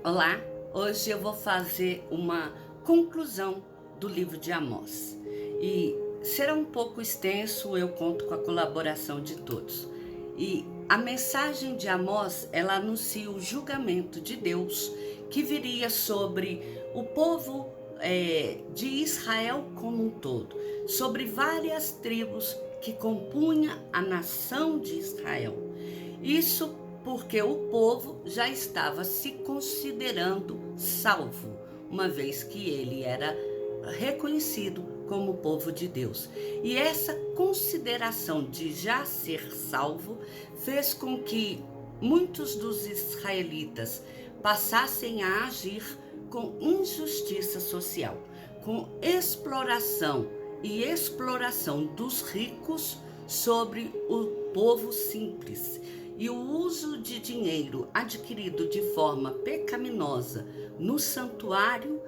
Olá, hoje eu vou fazer uma conclusão do livro de Amós e será um pouco extenso, eu conto com a colaboração de todos. E a mensagem de Amós, ela anuncia o julgamento de Deus que viria sobre o povo de Israel como um todo, sobre várias tribos que compunham a nação de Israel. Isso porque o povo já estava se considerando salvo, uma vez que ele era reconhecido como povo de Deus. E essa consideração de já ser salvo fez com que muitos dos israelitas passassem a agir com injustiça social, com exploração e exploração dos ricos sobre o povo simples, e o uso de dinheiro adquirido de forma pecaminosa no santuário,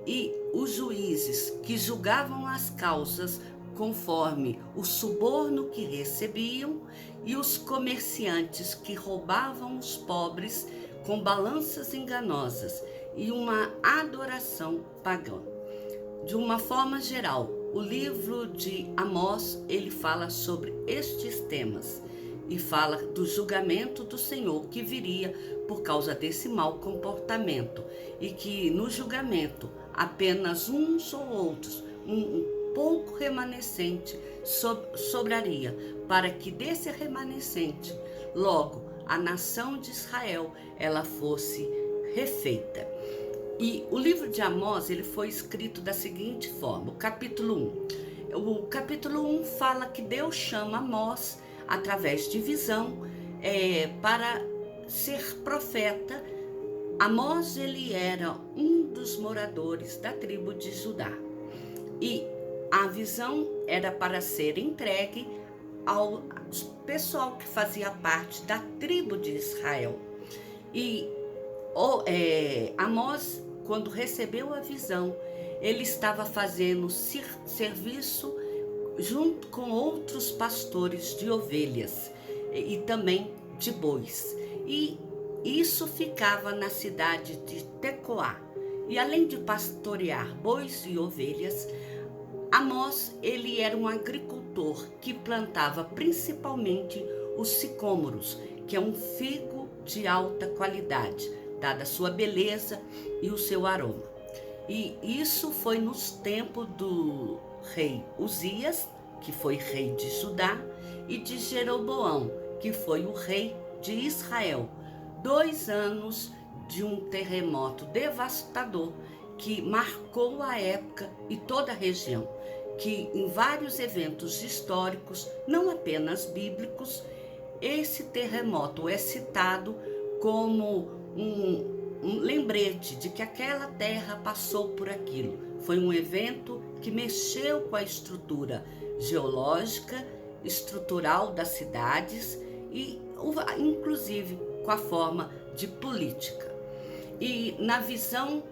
e os juízes que julgavam as causas conforme o suborno que recebiam, e os comerciantes que roubavam os pobres com balanças enganosas e uma adoração pagã. De uma forma geral, o livro de Amós, ele fala sobre estes temas e fala do julgamento do Senhor que viria por causa desse mau comportamento, e que no julgamento apenas uns ou outros, um pouco remanescente sobraria, para que desse remanescente logo a nação de Israel ela fosse refeita. E o livro de Amós, ele foi escrito da seguinte forma: o capítulo 1. O capítulo 1 fala que Deus chama Amós através de visão para ser profeta. Amós, ele era um dos moradores da tribo de Judá. E a visão era para ser entregue ao pessoal que fazia parte da tribo de Israel. E Amós, quando recebeu a visão, ele estava fazendo serviço junto com outros pastores de ovelhas e também de bois. E isso ficava na cidade de Tecoá. E além de pastorear bois e ovelhas, Amós, ele era um agricultor que plantava principalmente os sicômoros, que é um figo de alta qualidade, dada a sua beleza e o seu aroma. E isso foi nos tempos do rei Uzias, que foi rei de Judá, e de Jeroboão, que foi o rei de Israel. 2 anos de um terremoto devastador que marcou a época e toda a região, que em vários eventos históricos, não apenas bíblicos, esse terremoto é citado como um lembrete de que aquela terra passou por aquilo. Foi um evento que mexeu com a estrutura geológica, estrutural das cidades e inclusive com a forma de política. E na visão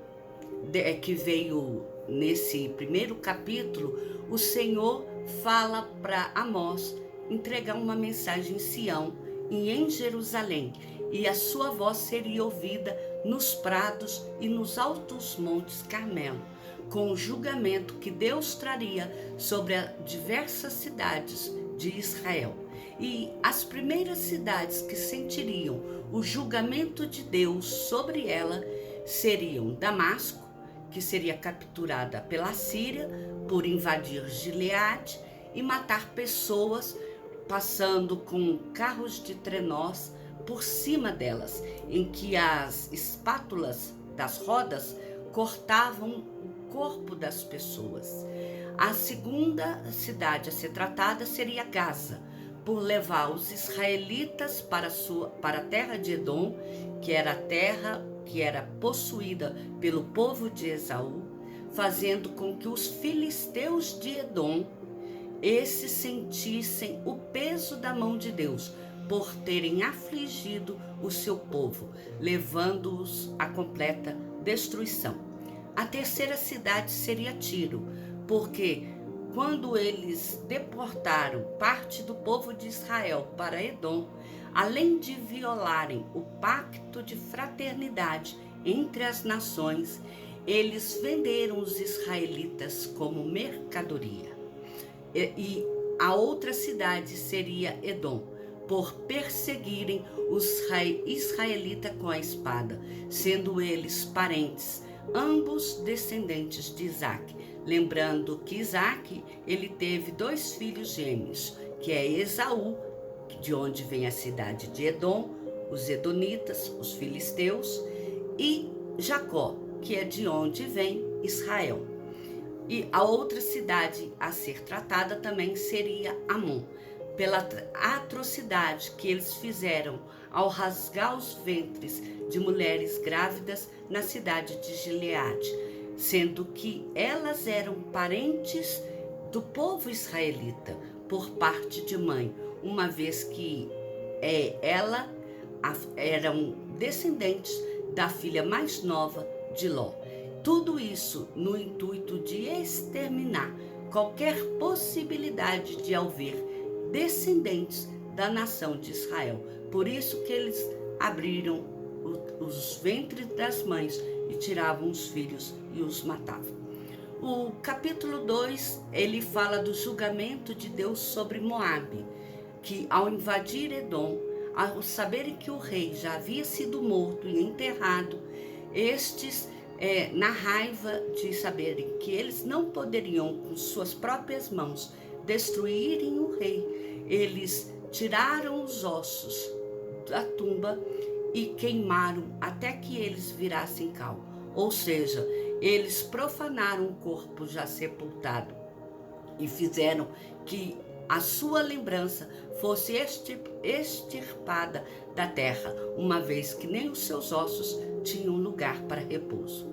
que veio nesse primeiro capítulo, o Senhor fala para Amós entregar uma mensagem em Sião e em Jerusalém, e a sua voz seria ouvida nos prados e nos altos montes Carmelo, com o julgamento que Deus traria sobre as diversas cidades de Israel. E as primeiras cidades que sentiriam o julgamento de Deus sobre ela seriam Damasco, que seria capturada pela Síria por invadir Gileade e matar pessoas, passando com carros de trenós por cima delas, em que as espátulas das rodas cortavam o corpo das pessoas. A segunda cidade a ser tratada seria Gaza, por levar os israelitas para a terra de Edom, que era a terra que era possuída pelo povo de Esaú, fazendo com que os filisteus de Edom esses sentissem o peso da mão de Deus por terem afligido o seu povo, levando-os à completa destruição. A terceira cidade seria Tiro, porque quando eles deportaram parte do povo de Israel para Edom, além de violarem o pacto de fraternidade entre as nações, eles venderam os israelitas como mercadoria. E a outra cidade seria Edom, por perseguirem os israelitas com a espada, sendo eles parentes, ambos descendentes de Isaac. Lembrando que Isaac, ele teve 2 filhos gêmeos, que é Esaú, de onde vem a cidade de Edom, os edonitas, os filisteus, e Jacó, que é de onde vem Israel. E a outra cidade a ser tratada também seria Amon, pela atrocidade que eles fizeram ao rasgar os ventres de mulheres grávidas na cidade de Gileade, sendo que elas eram parentes do povo israelita por parte de mãe, uma vez que ela eram descendentes da filha mais nova de Ló. Tudo isso no intuito de exterminar qualquer possibilidade de haver descendentes da nação de Israel. Por isso que eles abriram os ventres das mães e tiravam os filhos e os matavam. O capítulo 2, ele fala do julgamento de Deus sobre Moabe, que ao invadir Edom, ao saberem que o rei já havia sido morto e enterrado, estes, na raiva de saberem que eles não poderiam com suas próprias mãos destruírem o rei, eles tiraram os ossos da tumba e queimaram até que eles virassem cal. Ou seja, eles profanaram o corpo já sepultado e fizeram que a sua lembrança fosse extirpada da terra, uma vez que nem os seus ossos tinham lugar para repouso.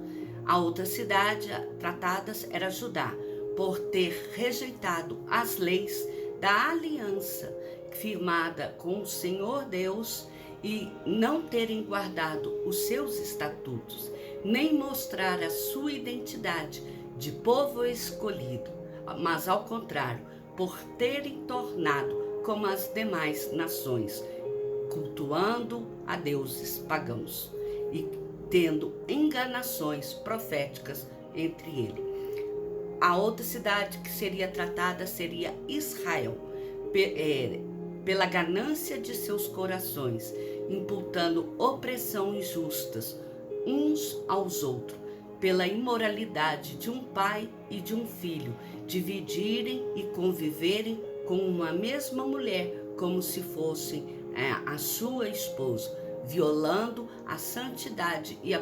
A outra cidade tratada era Judá, por ter rejeitado as leis da aliança firmada com o Senhor Deus e não terem guardado os seus estatutos, nem mostrar a sua identidade de povo escolhido, mas ao contrário, por terem tornado como as demais nações, cultuando a deuses pagãos e tendo enganações proféticas entre eles. A outra cidade que seria tratada seria Israel, pela ganância de seus corações, imputando opressão injustas uns aos outros, pela imoralidade de um pai e de um filho, dividirem e conviverem com uma mesma mulher como se fossem a sua esposa, violando a santidade e a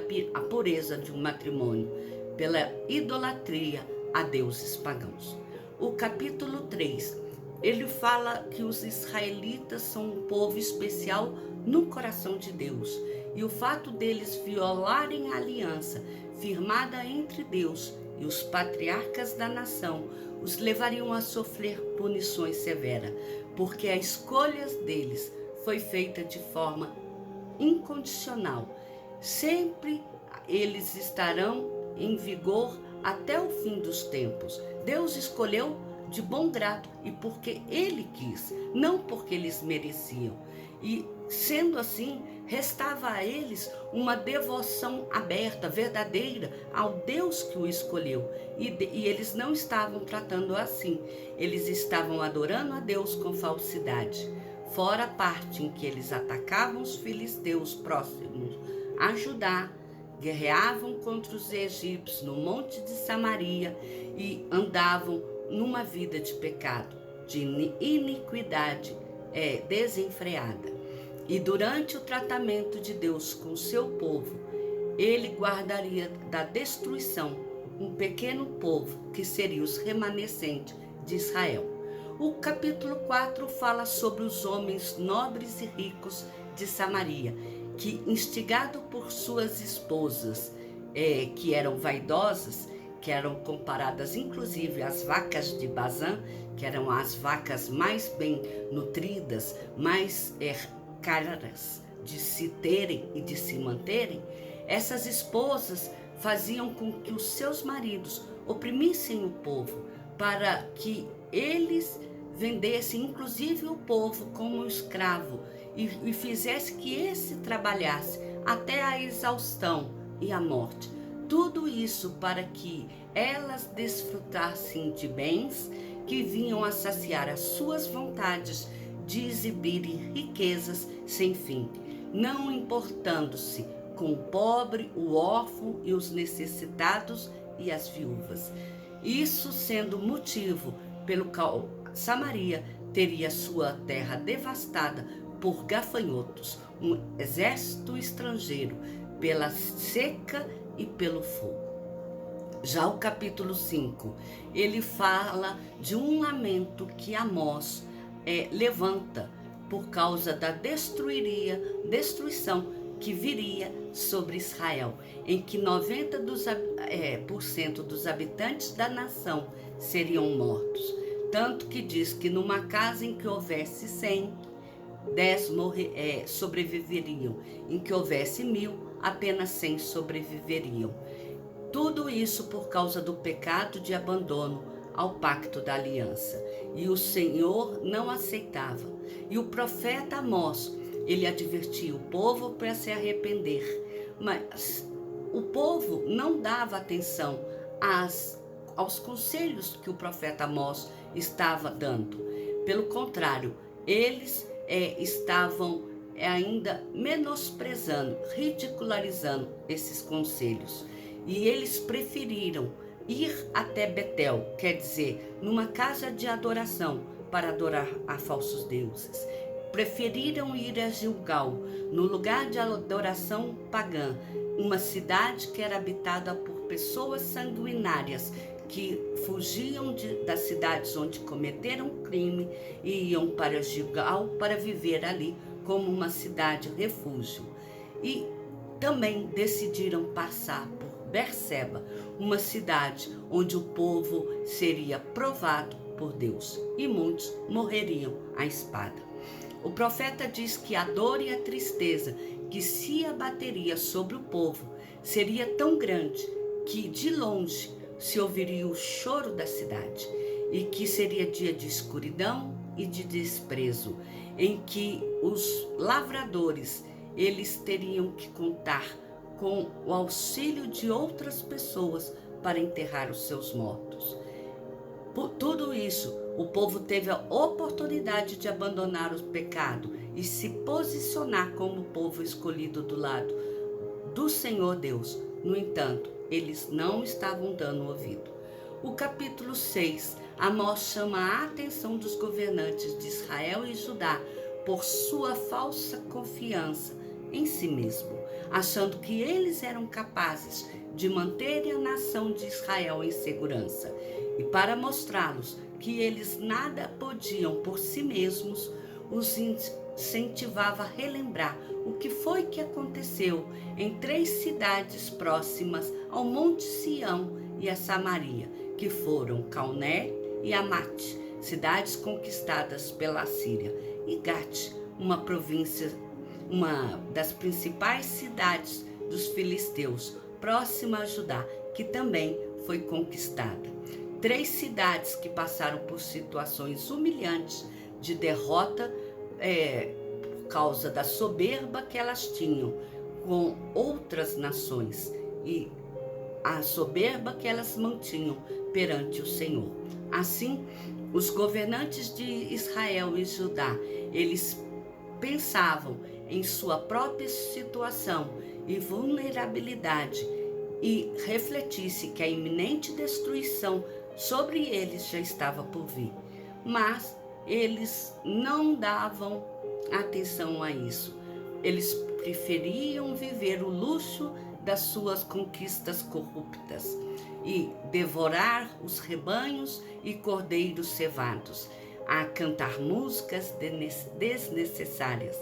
pureza de um matrimônio, pela idolatria a deuses pagãos. O capítulo 3, ele fala que os israelitas são um povo especial no coração de Deus, e o fato deles violarem a aliança firmada entre Deus e os patriarcas da nação os levariam a sofrer punições severas, porque a escolha deles foi feita de forma incondicional. Sempre eles estarão em vigor até o fim dos tempos. Deus escolheu de bom grado e porque Ele quis, não porque eles mereciam. E sendo assim, restava a eles uma devoção aberta, verdadeira ao Deus que o escolheu. E eles não estavam tratando assim. Eles estavam adorando a Deus com falsidade. Fora a parte em que eles atacavam os filisteus próximos a Judá, guerreavam contra os egípcios no monte de Samaria e andavam numa vida de pecado, de iniquidade desenfreada. E durante o tratamento de Deus com seu povo, ele guardaria da destruição um pequeno povo que seria os remanescentes de Israel. O capítulo 4 fala sobre os homens nobres e ricos de Samaria, que, instigado por suas esposas, que eram vaidosas, que eram comparadas inclusive às vacas de Bazã, que eram as vacas mais bem nutridas, mais caras de se terem e de se manterem, essas esposas faziam com que os seus maridos oprimissem o povo, para que eles vendessem inclusive o povo como escravo e fizesse que esse trabalhasse até a exaustão e a morte. Tudo isso para que elas desfrutassem de bens que vinham a saciar as suas vontades de exibirem riquezas sem fim, não importando-se com o pobre, o órfão e os necessitados e as viúvas. Isso sendo motivo pelo qual Samaria teria sua terra devastada por gafanhotos, um exército estrangeiro, pela seca e pelo fogo. Já o capítulo 5, ele fala de um lamento que Amós levanta por causa da destruição que viria sobre Israel, em que 90% dos habitantes da nação seriam mortos. Tanto que diz que numa casa em que houvesse 100, 10 sobreviveriam. Em que houvesse 1000, apenas 100 sobreviveriam. Tudo isso por causa do pecado de abandono ao pacto da aliança. E o Senhor não aceitava. E o profeta Amós, ele advertia o povo para se arrepender. Mas o povo não dava atenção aos conselhos que o profeta Amós estava dando. Pelo contrário, eles estavam ainda menosprezando, ridicularizando esses conselhos. E eles preferiram ir até Betel, quer dizer, numa casa de adoração, para adorar a falsos deuses. Preferiram ir a Gilgal, no lugar de adoração pagã, uma cidade que era habitada por pessoas sanguinárias, que fugiam das cidades onde cometeram crime e iam para Gilgal para viver ali como uma cidade refúgio. E também decidiram passar por Berseba, uma cidade onde o povo seria provado por Deus e muitos morreriam à espada. O profeta diz que a dor e a tristeza que se abateria sobre o povo seria tão grande que de longe se ouviria o choro da cidade, e que seria dia de escuridão e de desprezo, em que os lavradores eles teriam que contar com o auxílio de outras pessoas para enterrar os seus mortos. Por tudo isso, o povo teve a oportunidade de abandonar o pecado e se posicionar como povo escolhido do lado do Senhor Deus. No entanto, eles não estavam dando ouvido. O capítulo 6, Amós chama a atenção dos governantes de Israel e Judá por sua falsa confiança em si mesmo, achando que eles eram capazes de manter a nação de Israel em segurança. E para mostrá-los que eles nada podiam por si mesmos, os incentivava a relembrar o que foi que aconteceu em 3 cidades próximas ao Monte Sião e a Samaria, que foram Calné e Amate, cidades conquistadas pela Síria, e Gate, uma das principais cidades dos filisteus, próxima a Judá, que também foi conquistada. 3 cidades que passaram por situações humilhantes de derrota por causa da soberba que elas tinham com outras nações e a soberba que elas mantinham perante o Senhor. Assim, os governantes de Israel e Judá, eles pensavam em sua própria situação e vulnerabilidade e refletisse que a iminente destruição sobre eles já estava por vir. Mas eles não davam atenção a isso. Eles preferiam viver o luxo das suas conquistas corruptas e devorar os rebanhos e cordeiros cevados, a cantar músicas desnecessárias.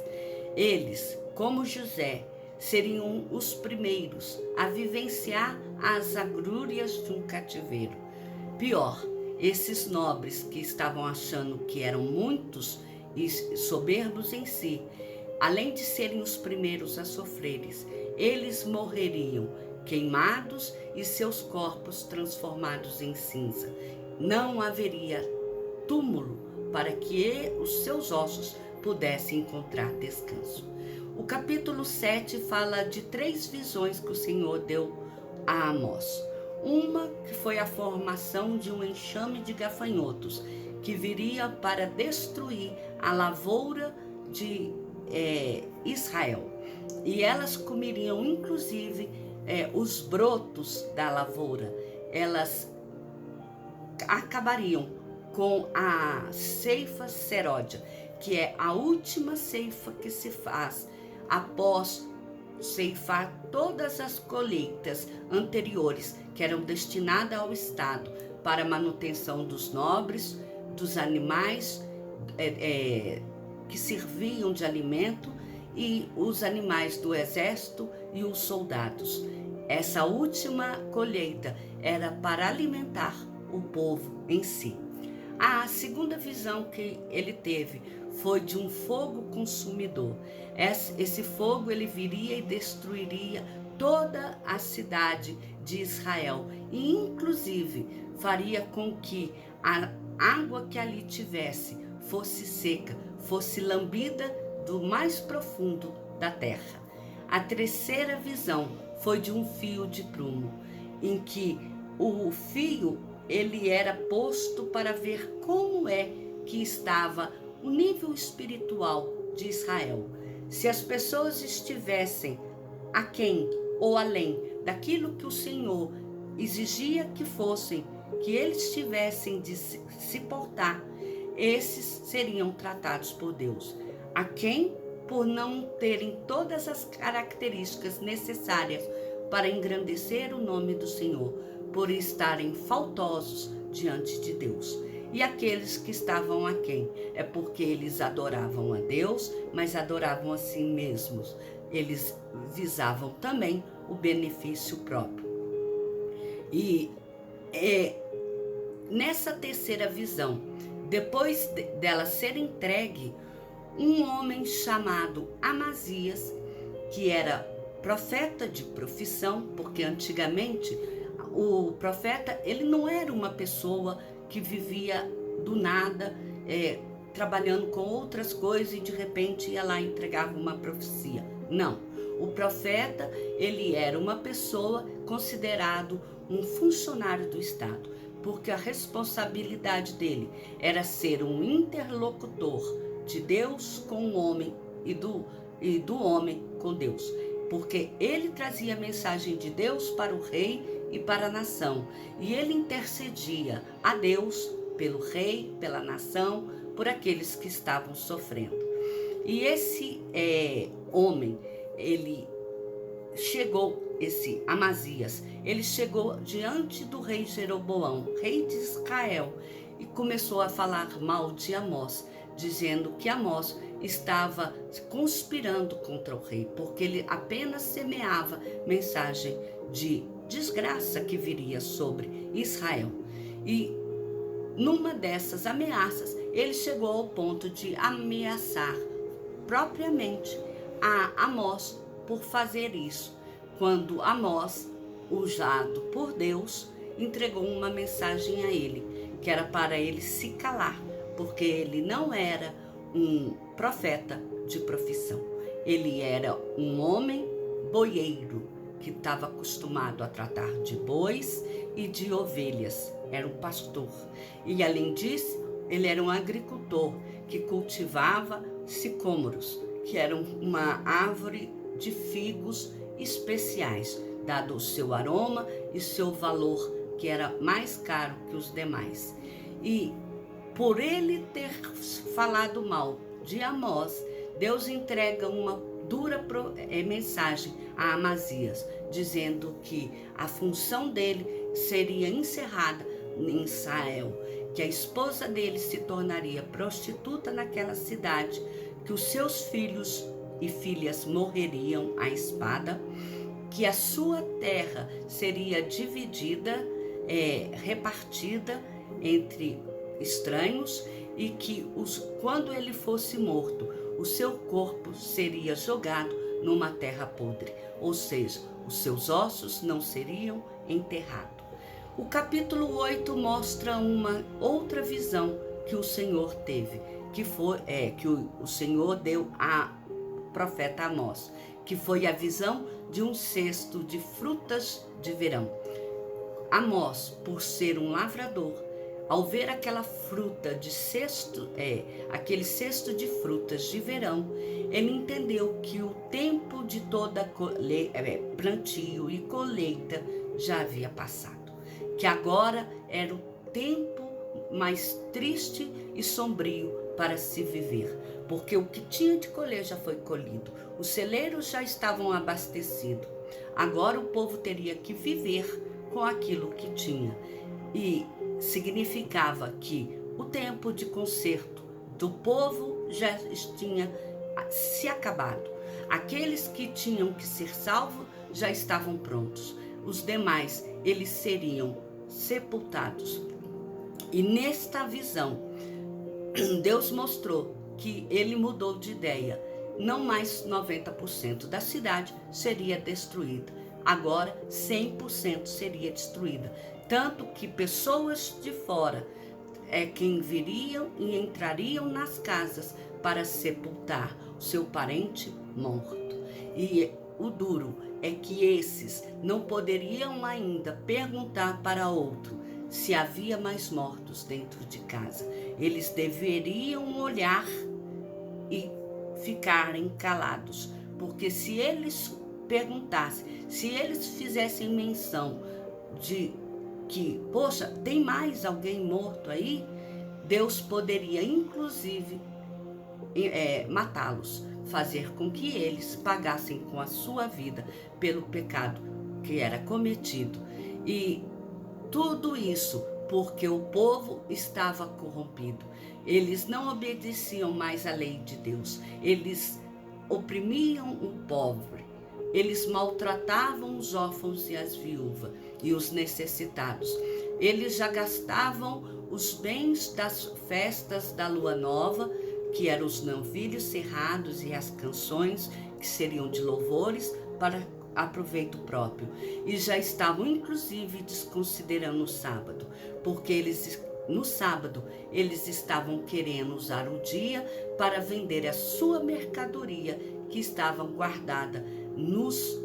Eles, como José, seriam os primeiros a vivenciar as agrúrias de um cativeiro. Pior, esses nobres que estavam achando que eram muitos e soberbos em si, além de serem os primeiros a sofrerem, eles morreriam queimados e seus corpos transformados em cinza. Não haveria túmulo para que os seus ossos pudesse encontrar descanso. O capítulo 7 fala de 3 visões que o Senhor deu a Amós. Uma que foi a formação de um enxame de gafanhotos, que viria para destruir a lavoura de Israel. E elas comeriam, inclusive, os brotos da lavoura. Elas acabariam com a ceifa seródia, que é a última ceifa que se faz após ceifar todas as colheitas anteriores que eram destinadas ao Estado para manutenção dos nobres, dos animais que serviam de alimento e os animais do exército e os soldados. Essa última colheita era para alimentar o povo em si. A segunda visão que ele teve foi de um fogo consumidor. Esse fogo ele viria e destruiria toda a cidade de Israel e inclusive faria com que a água que ali tivesse fosse seca, fosse lambida do mais profundo da terra. A terceira visão foi de um fio de prumo, em que o fio ele era posto para ver como é que estava o nível espiritual de Israel. Se as pessoas estivessem aquém ou além daquilo que o Senhor exigia que fossem, que eles tivessem de se portar, esses seriam tratados por Deus. Aquém por não terem todas as características necessárias para engrandecer o nome do Senhor, por estarem faltosos diante de Deus. E aqueles que estavam aquém, é porque eles adoravam a Deus, mas adoravam a si mesmos. Eles visavam também o benefício próprio. E nessa terceira visão, depois dela ser entregue, um homem chamado Amazias, que era profeta de profissão, porque antigamente o profeta ele não era uma pessoa que vivia do nada, trabalhando com outras coisas e de repente ia lá e entregava uma profecia. Não, o profeta ele era uma pessoa considerado um funcionário do Estado, porque a responsabilidade dele era ser um interlocutor de Deus com o homem e do homem com Deus, porque ele trazia a mensagem de Deus para o rei e para a nação, e ele intercedia a Deus pelo rei, pela nação, por aqueles que estavam sofrendo. E esse homem, esse Amazias, ele chegou diante do rei Jeroboão, rei de Israel, e começou a falar mal de Amós, dizendo que Amós estava conspirando contra o rei, porque ele apenas semeava mensagem de desgraça que viria sobre Israel. E numa dessas ameaças, ele chegou ao ponto de ameaçar propriamente a Amós por fazer isso, quando Amós, usado por Deus, entregou uma mensagem a ele, que era para ele se calar, porque ele não era um profeta de profissão. Ele era um homem boieiro, que estava acostumado a tratar de bois e de ovelhas. Era um pastor. E além disso, ele era um agricultor que cultivava sicômoros, que eram uma árvore de figos especiais, dado o seu aroma e seu valor, que era mais caro que os demais. E por ele ter falado mal de Amós, Deus entrega uma dura mensagem a Amazias, dizendo que a função dele seria encerrada em Israel, que a esposa dele se tornaria prostituta naquela cidade, que os seus filhos e filhas morreriam à espada, que a sua terra seria dividida, repartida entre estranhos, e que quando ele fosse morto, o seu corpo seria jogado numa terra podre, ou seja, os seus ossos não seriam enterrados. O capítulo 8 mostra uma outra visão que o Senhor teve, que o Senhor deu a profeta Amós, que foi a visão de um cesto de frutas de verão. Amós, por ser um lavrador, ao ver aquela fruta de aquele cesto de frutas de verão, ele entendeu que o tempo de toda plantio e colheita já havia passado, que agora era o tempo mais triste e sombrio para se viver, porque o que tinha de colher já foi colhido, os celeiros já estavam abastecidos, agora o povo teria que viver com aquilo que tinha, e significava que o tempo de conserto do povo já tinha se acabado. Aqueles que tinham que ser salvos já estavam prontos. Os demais, eles seriam sepultados. E nesta visão, Deus mostrou que ele mudou de ideia. Não mais 90% da cidade seria destruída. Agora 100% seria destruída. Tanto que pessoas de fora quem viriam e entrariam nas casas para sepultar o seu parente morto. E o duro é que esses não poderiam ainda perguntar para outro se havia mais mortos dentro de casa. Eles deveriam olhar e ficarem calados, porque se eles perguntassem, se eles fizessem menção de que, poxa, tem mais alguém morto aí? Deus poderia, inclusive, matá-los, fazer com que eles pagassem com a sua vida pelo pecado que era cometido. E tudo isso porque o povo estava corrompido. Eles não obedeciam mais à lei de Deus. Eles oprimiam o pobre. Eles maltratavam os órfãos e as viúvas e os necessitados. Eles já gastavam os bens das festas da lua nova, que eram os novilhos cerrados e as canções, que seriam de louvores, para aproveito próprio. E já estavam, inclusive, desconsiderando o sábado, porque no sábado eles estavam querendo usar o dia para vender a sua mercadoria que estava guardada nos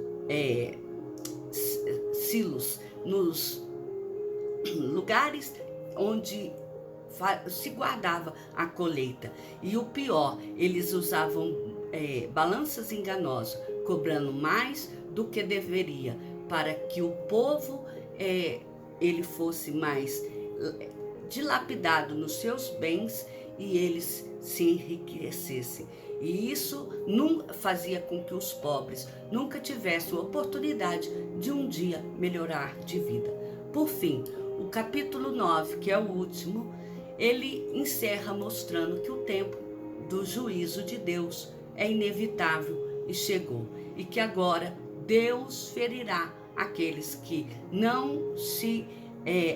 silos, nos lugares onde se guardava a colheita. E o pior, eles usavam balanças enganosas, cobrando mais do que deveria, para que o povo ele fosse mais dilapidado nos seus bens e eles se enriquecessem. E isso fazia com que os pobres nunca tivessem a oportunidade de um dia melhorar de vida. Por fim, o capítulo 9, que é o último, ele encerra mostrando que o tempo do juízo de Deus é inevitável e chegou. E que agora Deus ferirá aqueles que não se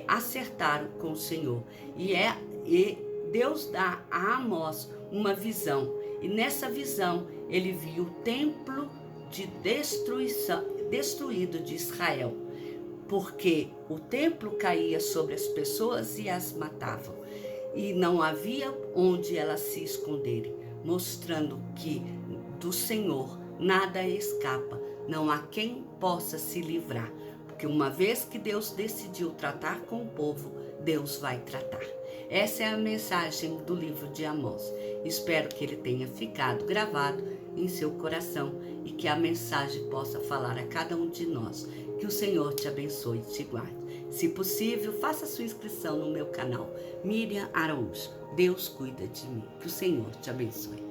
acertaram com o Senhor. E Deus dá a Amós uma visão. E nessa visão ele viu o templo destruído de Israel, porque o templo caía sobre as pessoas e as matavam, e não havia onde elas se esconderem, mostrando que do Senhor nada escapa, não há quem possa se livrar, porque uma vez que Deus decidiu tratar com o povo, Deus vai tratar. Essa é a mensagem do livro de Amós. Espero que ele tenha ficado gravado em seu coração e que a mensagem possa falar a cada um de nós. Que o Senhor te abençoe e te guarde. Se possível, faça sua inscrição no meu canal, Miriam Araújo. Deus cuida de mim. Que o Senhor te abençoe.